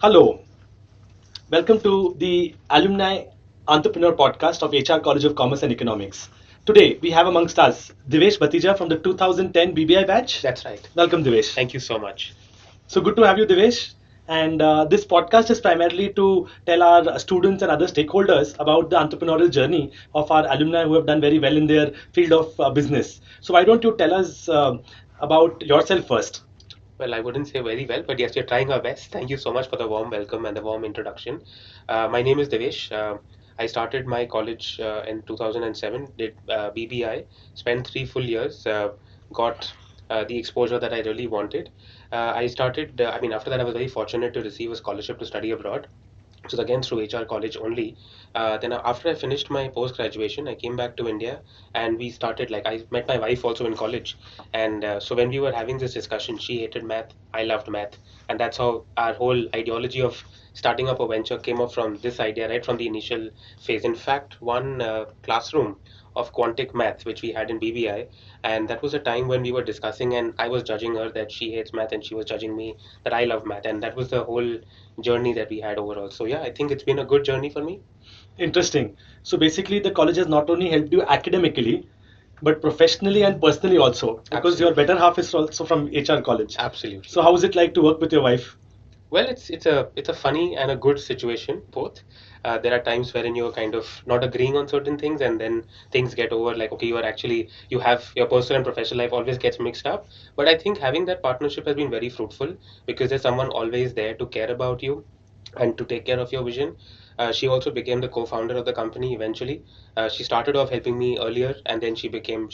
Hello, welcome to the Alumni Entrepreneur Podcast of HR College of Commerce and Economics. Today we have amongst us Divesh Bhatija from the 2010 BBI batch. That's right. Welcome, Divesh. Thank you so much. So good to have you, Divesh. And this podcast is primarily to tell our students and other stakeholders about the entrepreneurial journey of our alumni who have done very well in their field of business. So why don't you tell us about yourself first? Well, I wouldn't say very well, but yes, we're trying our best. Thank you so much for the warm welcome and the warm introduction. My name is Devesh. I started my college in 2007, did BBI, spent 3 full years, got the exposure that I really wanted. After that, I was very fortunate to receive a scholarship to study abroad. So again through HR college only. Then after I finished my post graduation, I came back to India and we started like I met my wife also in college, and so when we were having this discussion, she hated math, I loved math, and that's how our whole ideology of starting up a venture came up from this idea right from the initial phase. In fact, one classroom of quantic math which we had in BBI, and that was a time when we were discussing and I was judging her that she hates math and she was judging me that I love math, and that was the whole journey that we had overall. So yeah, I think it's been a good journey for me. Interesting. So basically, the college has not only helped you academically, but professionally and personally also, because your Absolutely. better half is also from HR college. So Absolutely. how is it like to work with your wife? Well, it's a funny and a good situation both. There are times wherein you're kind of not agreeing on certain things, and then things get over. Like okay, you have your personal and professional life always gets mixed up. But I think having that partnership has been very fruitful because there's someone always there to care about you and to take care of your vision. She also became the co-founder of the company eventually. She started off helping me earlier, and then she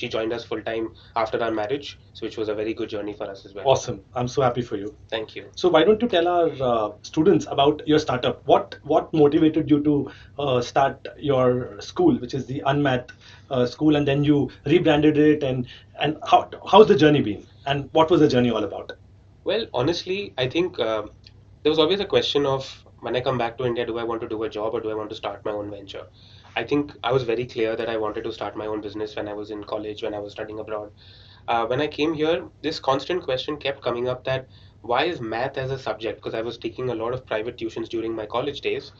joined us full time after our marriage, so which was a very good journey for us as well. Awesome. I'm so happy for you. Thank you. So why don't you tell our students about your startup? What motivated you to start your school, which is the Unmath school, and then you rebranded it, and how's the journey been, and what was the journey all about? Well, honestly, I think there was always a question of when I come back to India, do I want to do a job or do I want to start my own venture? I think I was very clear that I wanted to start my own business when I was in college, when I was studying abroad. When I came here, this constant question kept coming up that why is math as a subject? Because I was taking a lot of private tuitions during my college days.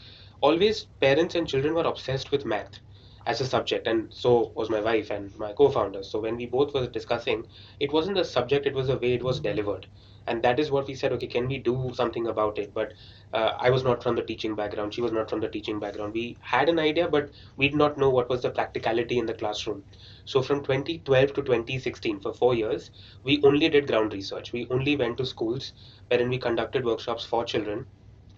Always parents and children were obsessed with math as a subject, and so was my wife and my co-founder. So when we both were discussing, it wasn't the subject, it was the way it was delivered. And that is what we said, okay, can we do something about it? But I was not from the teaching background, she was not from the teaching background. We had an idea, but we did not know what was the practicality in the classroom. So from 2012 to 2016, for 4 years, we only did ground research. We only went to schools wherein we conducted workshops for children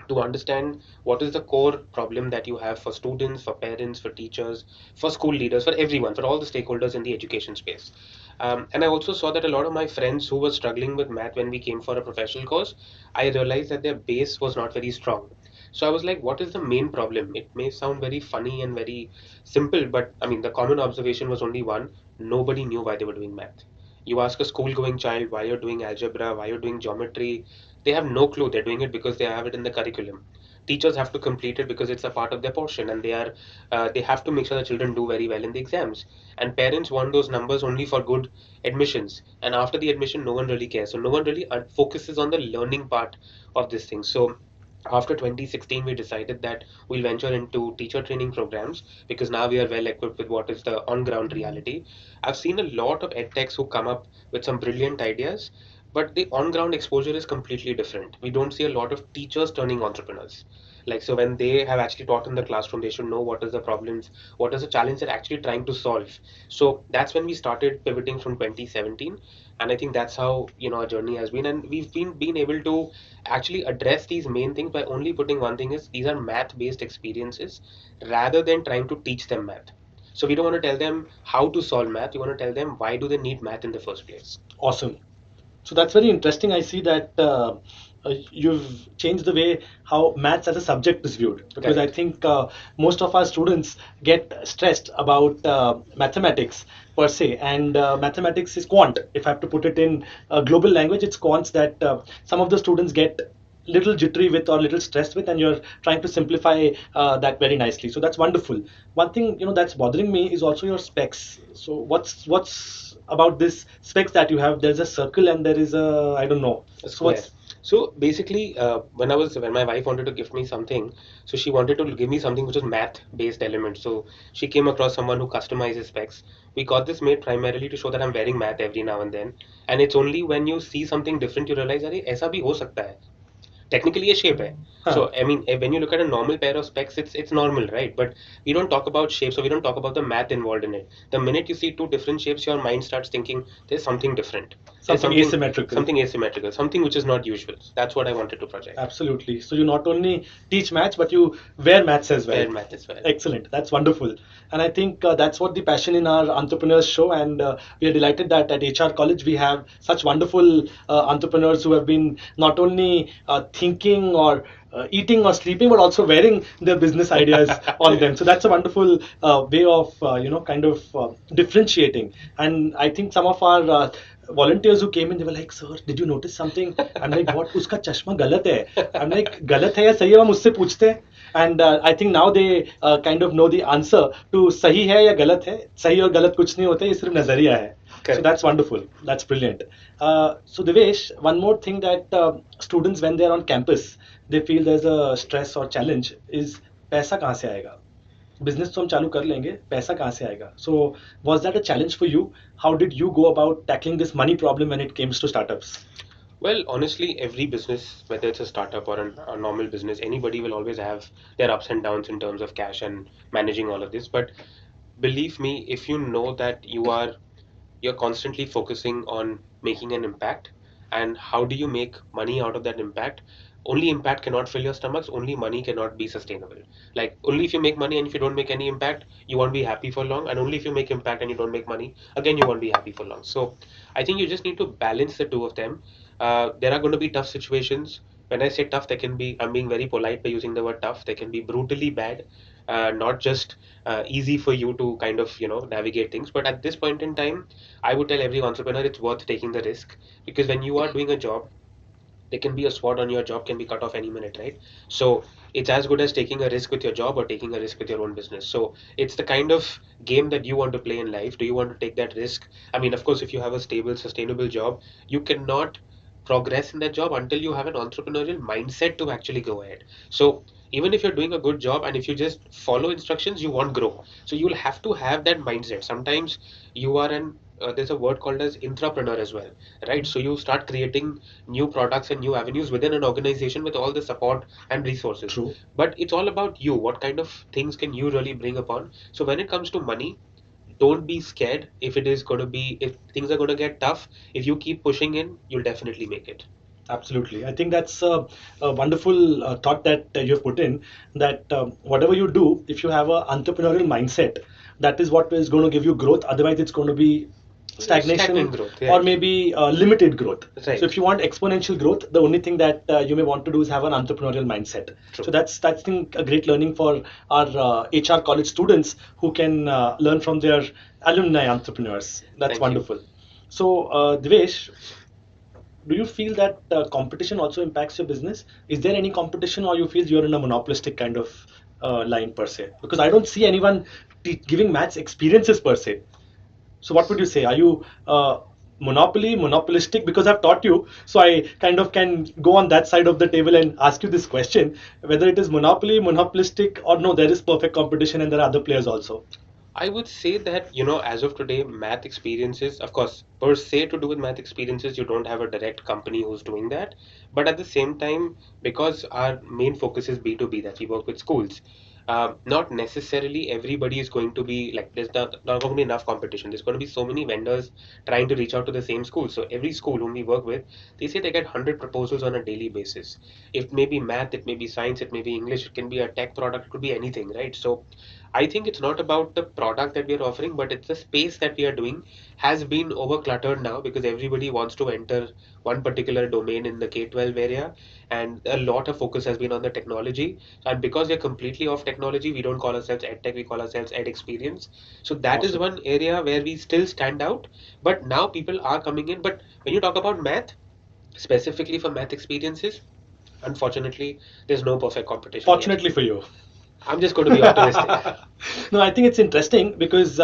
to understand what is the core problem that you have for students, for parents, for teachers, for school leaders, for everyone, for all the stakeholders in the education space. And I also saw that a lot of my friends who were struggling with math when we came for a professional course, I realized that their base was not very strong. So I was like, what is the main problem? It may sound very funny and very simple, but I mean, the common observation was only one: nobody knew why they were doing math. You ask a school going child why you're doing algebra, why you're doing geometry, they have no clue. They're doing it because they have it in the curriculum. Teachers have to complete it because it's a part of their portion, and they have to make sure the children do very well in the exams. And parents want those numbers only for good admissions. And after the admission, no one really cares. So no one really focuses on the learning part of this thing. So after 2016, we decided that we'll venture into teacher training programs because now we are well equipped with what is the on ground reality. I've seen a lot of edtechs who come up with some brilliant ideas, but the on ground exposure is completely different. We don't see a lot of teachers turning entrepreneurs. Like, so when they have actually taught in the classroom, they should know what is the problems, what is the challenge they're actually trying to solve. So that's when we started pivoting from 2017. And I think that's how, our journey has been. And we've been able to actually address these main things by only putting one thing is these are math based experiences rather than trying to teach them math. So we don't want to tell them how to solve math. We want to tell them why do they need math in the first place. Awesome. So that's very interesting. I see that you've changed the way how maths as a subject is viewed, because I Correct. think most of our students get stressed about mathematics per se, and mathematics is quant. If I have to put it in global language, it's quants that some of the students get little jittery with or little stressed with, and you're trying to simplify that very nicely. So that's wonderful. One thing that's bothering me is also your specs. So what's about this specs that you have? There's a circle and there is a, I don't know. A So square. what's So basically, when my wife wanted to gift me something, so she wanted to give me something which was math-based element. So she came across someone who customizes specs. We got this made primarily to show that I'm wearing math every now and then, and it's only when you see something different you realize, अरे ऐसा भी हो सकता है. Technically ये shape है. So Huh. I mean, when you look at a normal pair of specs, it's normal, right? But we don't talk about shapes, or we don't talk about the math involved in it. The minute you see two different shapes, your mind starts thinking there's something different. There's Something asymmetrical. something asymmetrical, something which is not usual. That's what I wanted to project. Absolutely. So you not only teach maths, but you wear maths as well. Fair math as well. Excellent. That's wonderful. And I think that's what the passion in our entrepreneurs show. And we are delighted that at HR College we have such wonderful entrepreneurs who have been not only thinking or eating or sleeping, but also wearing their business ideas on them. So that's a wonderful way of kind of differentiating. And I think some of our volunteers who came in, they were like, "Sir, did you notice something?" I'm like, "What? उसका चश्मा गलत है." I'm like, "गलत है या सही है?" वो मुझसे पूछते हैं. And I think now they kind of know the answer to सही है या गलत है. सही और गलत कुछ नहीं होता, ये सिर्फ नजरिया है. So Correct. that's wonderful. That's brilliant. So Devesh, one more thing that students when they're on campus, they feel there's a stress or challenge is पैसा कहाँ से आएगा? बिजनेस तो हम चालू कर लेंगे, पैसा कहाँ से आएगा? So was that a challenge for you? How did you go about tackling this money problem when it comes to startups? Well, honestly, every business, whether it's a startup or a normal business, anybody will always have their ups and downs in terms of cash and managing all of this. But believe me, if you know that you're constantly focusing on making an impact, and how do you make money out of that impact? Only impact cannot fill your stomachs, only money cannot be sustainable. Like, only if you make money and if you don't make any impact, you won't be happy for long, and only if you make impact and you don't make money, again you won't be happy for long. So I think you just need to balance the two of them. There are going to be tough situations. When I say tough, they can be, I'm being very polite by using the word tough, they can be brutally bad, not just easy for you to kind of navigate things. But at this point in time, I would tell every entrepreneur it's worth taking the risk, because when you are doing a job, there can be a sword on your job can be cut off any minute, right? So it's as good as taking a risk with your job or taking a risk with your own business. So it's the kind of game that you want to play in life. Do you want to take that risk? I mean, of course, if you have a stable, sustainable job, you cannot progress in that job until you have an entrepreneurial mindset to actually go ahead. So even if you're doing a good job and if you just follow instructions, you won't grow. So you'll have to have that mindset. Sometimes you are an there's a word called as intrapreneur as well, right? So you start creating new products and new avenues within an organization with all the support and resources. True. But it's all about you. What kind of things can you really bring upon? So when it comes to money, don't be scared. If things are going to get tough, if you keep pushing in, you'll definitely make it. Absolutely. I think that's a wonderful thought that you've put in that whatever you do, if you have an entrepreneurial mindset, that is what is going to give you growth. Otherwise, it's going to be Stagnant stagnation growth, or right? maybe limited growth. So Right. if you want exponential growth, the only thing that you may want to do is have an entrepreneurial mindset. So True. that's I think a great learning for our HR college students who can learn from their alumni entrepreneurs. That's Thank you. wonderful. So Devesh, do you feel that competition also impacts your business? Is there any competition, or you feel you're in a monopolistic kind of line per se? Because I don't see anyone giving maths experiences per se. So what would you say? Are you monopolistic? Because I've taught you, so I kind of can go on that side of the table and ask you this question: whether it is monopolistic, or no, there is perfect competition and there are other players also. I would say that, as of today, math experiences, of course, per se to do with math experiences, you don't have a direct company who's doing that. But at the same time, because our main focus is B2B, that we work with schools, not necessarily everybody is going to be like, there's not going to be enough competition. There's going to be so many vendors trying to reach out to the same school. So every school whom we work with, they say they get 100 proposals on a daily basis. It may be math, it may be science, it may be English, it can be a tech product, it could be anything, right? So I think it's not about the product that we are offering, but it's the space that we are doing has been over cluttered now because everybody wants to enter one particular domain in the K-12 area, and a lot of focus has been on the technology. And because we're completely off technology, we don't call ourselves EdTech, we call ourselves Ed Experience. So that is Awesome. one area where we still stand out, but now people are coming in. But when you talk about math, specifically for math experiences, unfortunately, there's no perfect competition yet. Fortunately for you. I'm just going to be optimistic. No, I think it's interesting because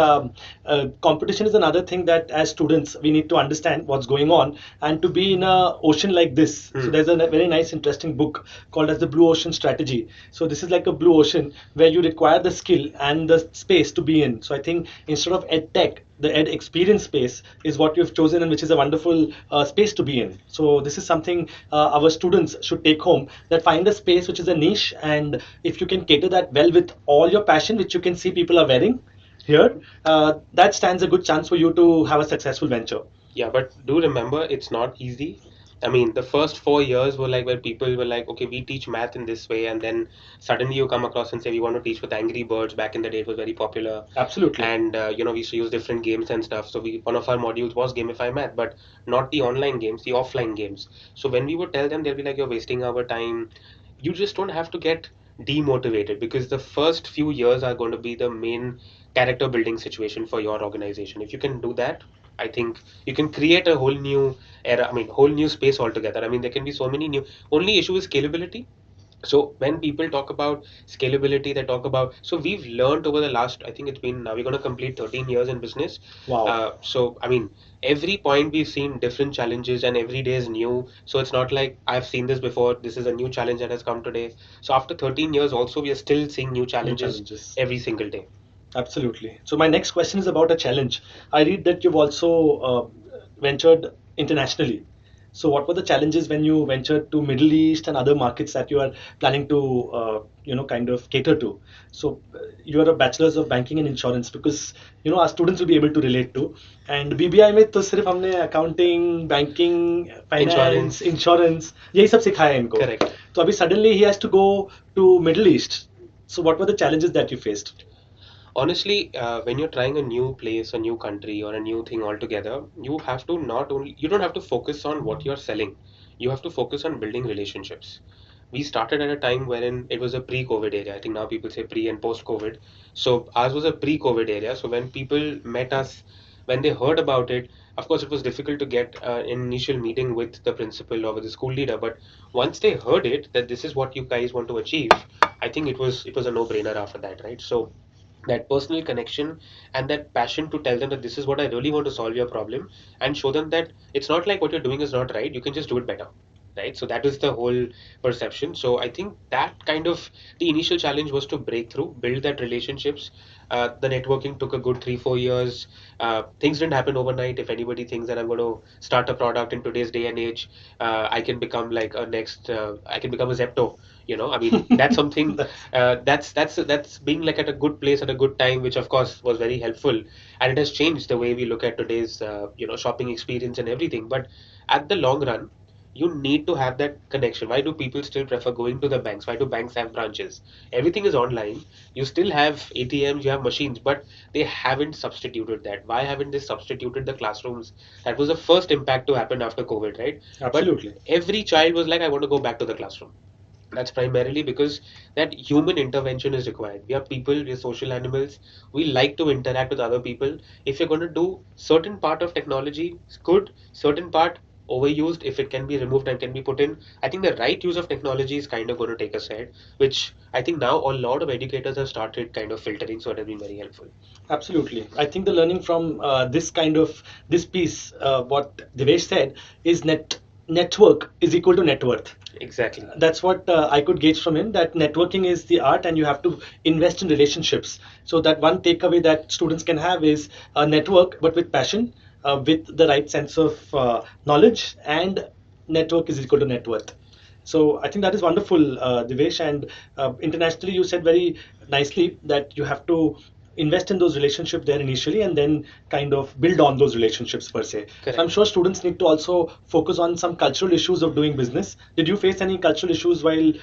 competition is another thing that as students we need to understand what's going on and to be in a ocean like this. So Hmm. there's a very nice, interesting book called as the Blue Ocean Strategy. So this is like a blue ocean where you require the skill and the space to be in. So I think instead of ed tech, the ed experience space is what you've chosen and which is a wonderful space to be in. So this is something our students should take home, that find a space which is a niche, and if you can cater that well with all your passion, which you can see people are wearing here, that stands a good chance for you to have a successful venture. Yeah, but do remember, it's not easy. I mean, the first 4 years were like where people were like, okay, we teach math in this way, and then suddenly you come across and say we want to teach with Angry Birds. Back in the day, it was very popular, Absolutely. and we used to use different games and stuff. So we one of our modules was gamify math, but not the online games, the offline games. So when we would tell them, they'll be like, you're wasting our time. You just don't have to get demotivated, because the first few years are going to be the main character building situation for your organization. If you can do that, I think you can create a whole new era, I mean, whole new space altogether. I mean, there can be so many new, only issue is scalability. So when people talk about scalability, they talk about, so we've learned over the last, I think it's been, now we're going to complete 13 years in business. Wow. So I mean, every point we've seen different challenges, and every day is new. So it's not like I've seen this before, this is a new challenge that has come today. So after 13 years also, we are still seeing new New challenges challenges. every single day. Absolutely. So my next question is about a challenge. I read that you've also ventured internationally. So what were the challenges when you ventured to Middle East and other markets that you are planning to, kind of cater to? So you are a bachelor's of banking and insurance, because our students will be able to relate to. And BBI में तो सिर्फ हमने accounting, banking, finance, Insurance, insurance यही सब सिखाया है इनको. correct. तो अभी suddenly he has to go to Middle East. So what were the challenges that you faced? Honestly, when you're trying a new place, a new country, or a new thing altogether, you have to not only, you don't have to focus on what you're selling, you have to focus on building relationships. We started at a time wherein it was a pre-COVID area. I think now people say pre and post-COVID. So ours was a pre-COVID area. So when people met us, when they heard about it, of course, it was difficult to get an initial meeting with the principal or with the school leader. But once they heard it, that this is what you guys want to achieve, I think it was a no-brainer after that, right? So that personal connection and that passion to tell them that this is what I really want to solve your problem, and show them that it's not like what you're doing is not right, you can just do it better, right? So that is the whole perception. So I think that kind of, the initial challenge was to break through, build that relationships. The networking took a good 3 4 years. Things didn't happen overnight. If anybody thinks that I'm going to start a product in today's day and age, I can become like a next, I can become a Zepto. I mean, that's something, That's that's being like at a good place at a good time, which of course was very helpful, and it has changed the way we look at today's shopping experience and everything. But at the long run, you need to have that connection. Why do people still prefer going to the banks? Why do banks have branches? Everything is online. You still have ATMs, you have machines, but they haven't substituted that. Why haven't they substituted the classrooms? That was the first impact to happen after COVID, right? But absolutely. every child was like, I want to go back to the classroom. That's primarily because that human intervention is required. We are people, we are social animals. We like to interact with other people. If you're going to do certain part of technology, it's good. Certain part overused, if it can be removed and can be put in. I think the right use of technology is kind of going to take us ahead, which I think now a lot of educators have started kind of filtering, so it has been very helpful. Absolutely. I think the learning from this piece, what Devesh said, is network is equal to net worth. Exactly. That's what I could gauge from him, that networking is the art and you have to invest in relationships. So that one takeaway that students can have is a network, but with passion, with the right sense of knowledge, and network is equal to net worth. So I think that is wonderful, Divesh. And internationally, you said very nicely that you have to invest in those relationships there initially and then kind of build on those relationships per se. So I'm Correct. sure students need to also focus on some cultural issues of doing business. Did you face any cultural issues while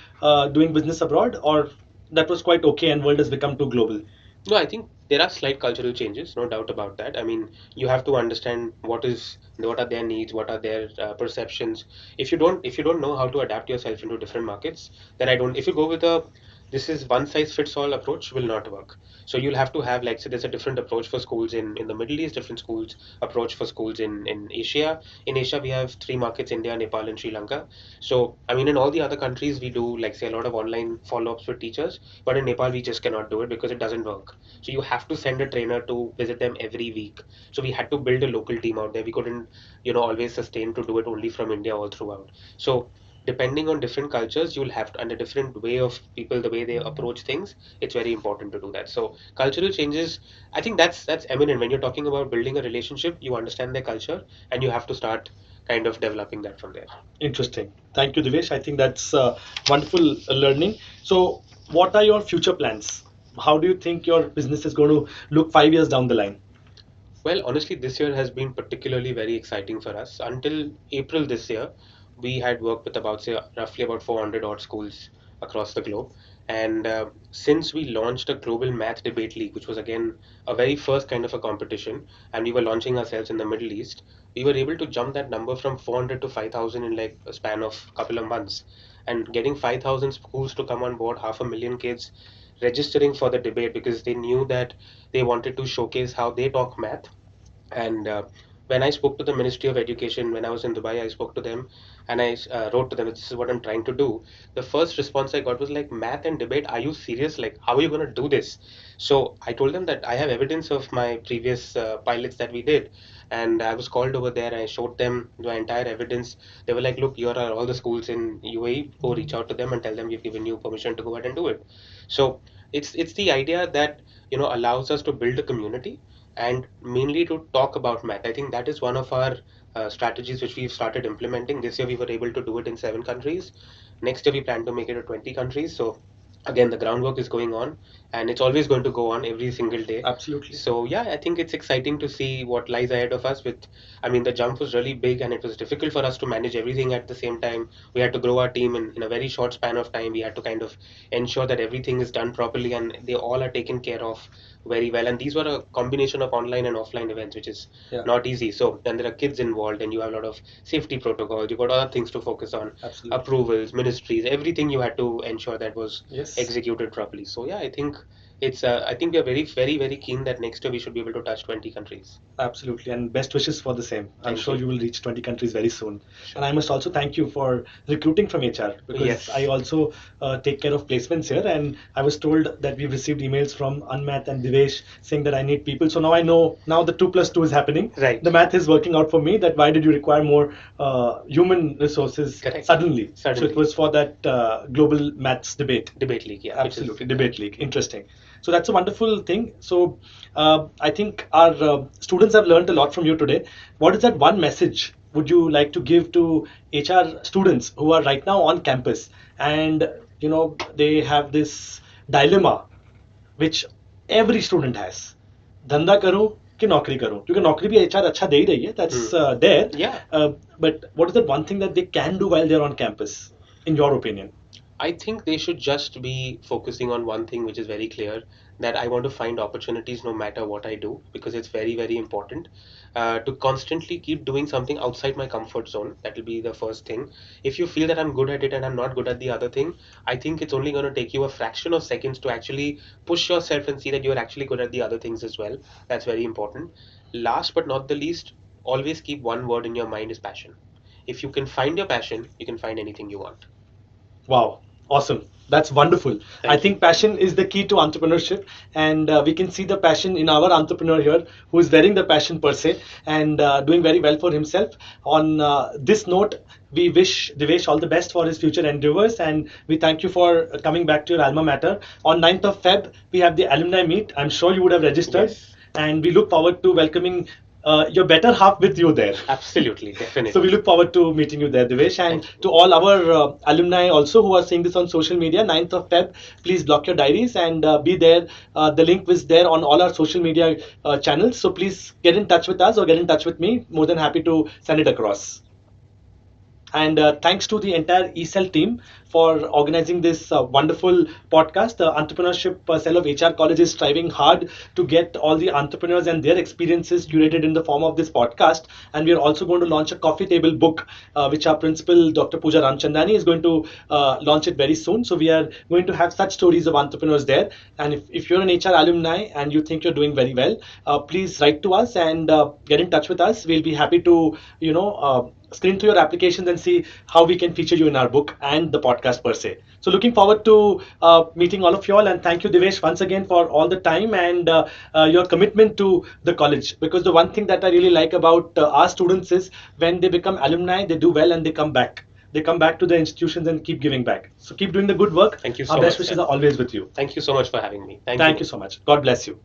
doing business abroad, or that was quite okay and world has become too global? No, I think there are slight cultural changes, no doubt about that. I mean, you have to understand what are their needs, what are their perceptions. If you don't know how to adapt yourself into different markets, then I don't. If you go with a this is one size fits all approach will not work. So you'll have to have, like, say, there's a different approach for schools in the Middle East, different schools approach for schools in Asia. In Asia, we have three markets: India, Nepal, and Sri Lanka. So, I mean, in all the other countries, we do, like, say, a lot of online follow-ups with teachers, but in Nepal, we just cannot do it because it doesn't work. So you have to send a trainer to visit them every week. So we had to build a local team out there. We couldn't, always sustain to do it only from India all throughout. So depending on different cultures, you'll have to, and a different way of people, the way they approach things, it's very important to do that. So cultural changes, I think that's eminent. When you're talking about building a relationship, you understand their culture, and you have to start kind of developing that from there. Interesting. Thank you, Divesh. I think that's wonderful learning. So, what are your future plans? How do you think your business is going to look 5 years down the line? Well, honestly, this year has been particularly very exciting for us. Until April this year, we had worked with about, say, roughly about 400 odd schools across the globe. And since we launched a global math debate league, which was again a very first kind of a competition, and we were launching ourselves in the Middle East, we were able to jump that number from 400 to 5,000 in like a span of a couple of months. And getting 5,000 schools to come on board, 500,000 kids registering for the debate because they knew that they wanted to showcase how they talk math. And when I spoke to the Ministry of Education, when I was in Dubai, I spoke to them and I wrote to them, this is what I'm trying to do. The first response I got was like, math and debate, are you serious? Like, how are you going to do this? So I told them that I have evidence of my previous pilots that we did. And I was called over there. I showed them the entire evidence. They were like, look, here are all the schools in UAE. Go reach out to them and tell them we've given you permission to go ahead and do it. So it's the idea that allows us to build a community and mainly to talk about math. I think that is one of our strategies which we've started implementing. This year we were able to do it in 7 countries. Next year we plan to make it to 20 countries. So again, the groundwork is going on, and it's always going to go on every single day. Absolutely. So yeah, I think it's exciting to see what lies ahead of us. I mean, the jump was really big, and it was difficult for us to manage everything at the same time. We had to grow our team in a very short span of time. We had to kind of ensure that everything is done properly and they all are taken care of very well. And these were a combination of online and offline events, which is Yeah. not easy. So then there are kids involved, and you have a lot of safety protocols. You've got other things to focus on, Absolutely. approvals, ministries, everything you had to ensure that was Yes. executed properly. So yeah, I think I think we are very, very, very keen that next year we should be able to touch 20 countries. Absolutely, and best wishes for the same. I'm Thank sure you. you will reach 20 countries very soon. Sure. And I must also thank you for recruiting from HR because Yes. I also take care of placements here. And I was told that we've received emails from Unmath and Divesh saying that I need people. So now I know now the 2 plus 2 is happening. Right. The math is working out for me. That why did you require more human resources Correct. suddenly? So Suddenly. it was for that global maths debate. Debate league, yeah. which is- Absolutely, debate league. Interesting. So that's a wonderful thing. So I think our students have learned a lot from you today. What is that one message would you like to give to HR students who are right now on campus and they have this dilemma which every student has? धंधा करूं कि नौकरी करूं क्योंकि नौकरी भी HR अच्छा दे ही रही है. That's there. Yeah. But what is that one thing that they can do while they're on campus, in your opinion? I think they should just be focusing on one thing, which is very clear, that I want to find opportunities no matter what I do, because it's very, very important to constantly keep doing something outside my comfort zone. That will be the first thing. If you feel that I'm good at it and I'm not good at the other thing, I think it's only going to take you a fraction of seconds to actually push yourself and see that you're actually good at the other things as well. That's very important. Last but not the least, always keep one word in your mind is passion. If you can find your passion, you can find anything you want. Wow, awesome. That's wonderful. I think passion is the key to entrepreneurship, and we can see the passion in our entrepreneur here who is wearing the passion per se and doing very well for himself. On this note, we wish Divesh all the best for his future endeavors, and we thank you for coming back to your alma mater. On 9th of Feb, we have the alumni meet. I'm sure you would have registered, Yes. and we look forward to welcoming your better half with you there. Absolutely, definitely. So we look forward to meeting you there, Divesh. And Thank you. to all our alumni also who are seeing this on social media, 9th of Feb, please block your diaries and be there. The link is there on all our social media channels. So please get in touch with us or get in touch with me. More than happy to send it across. And thanks to the entire ECEL team for organizing this wonderful podcast. The entrepreneurship cell of HR College is striving hard to get all the entrepreneurs and their experiences curated in the form of this podcast. And we are also going to launch a coffee table book, which our principal, Dr. Pooja Ramchandani, is going to launch it very soon. So we are going to have such stories of entrepreneurs there. And if you're an HR alumni and you think you're doing very well, please write to us and get in touch with us. We'll be happy to, screen through your applications and see how we can feature you in our book and the podcast per se. So looking forward to meeting all of you all, and thank you, Divesh, once again for all the time and your commitment to the college. Because the one thing that I really like about our students is when they become alumni, they do well and they come back. They come back to the institutions and keep giving back. So keep doing the good work. Thank you Our so best much, wishes sir. are always with you. Thank you so much for having me. Thank Thank you. you so much. God bless you.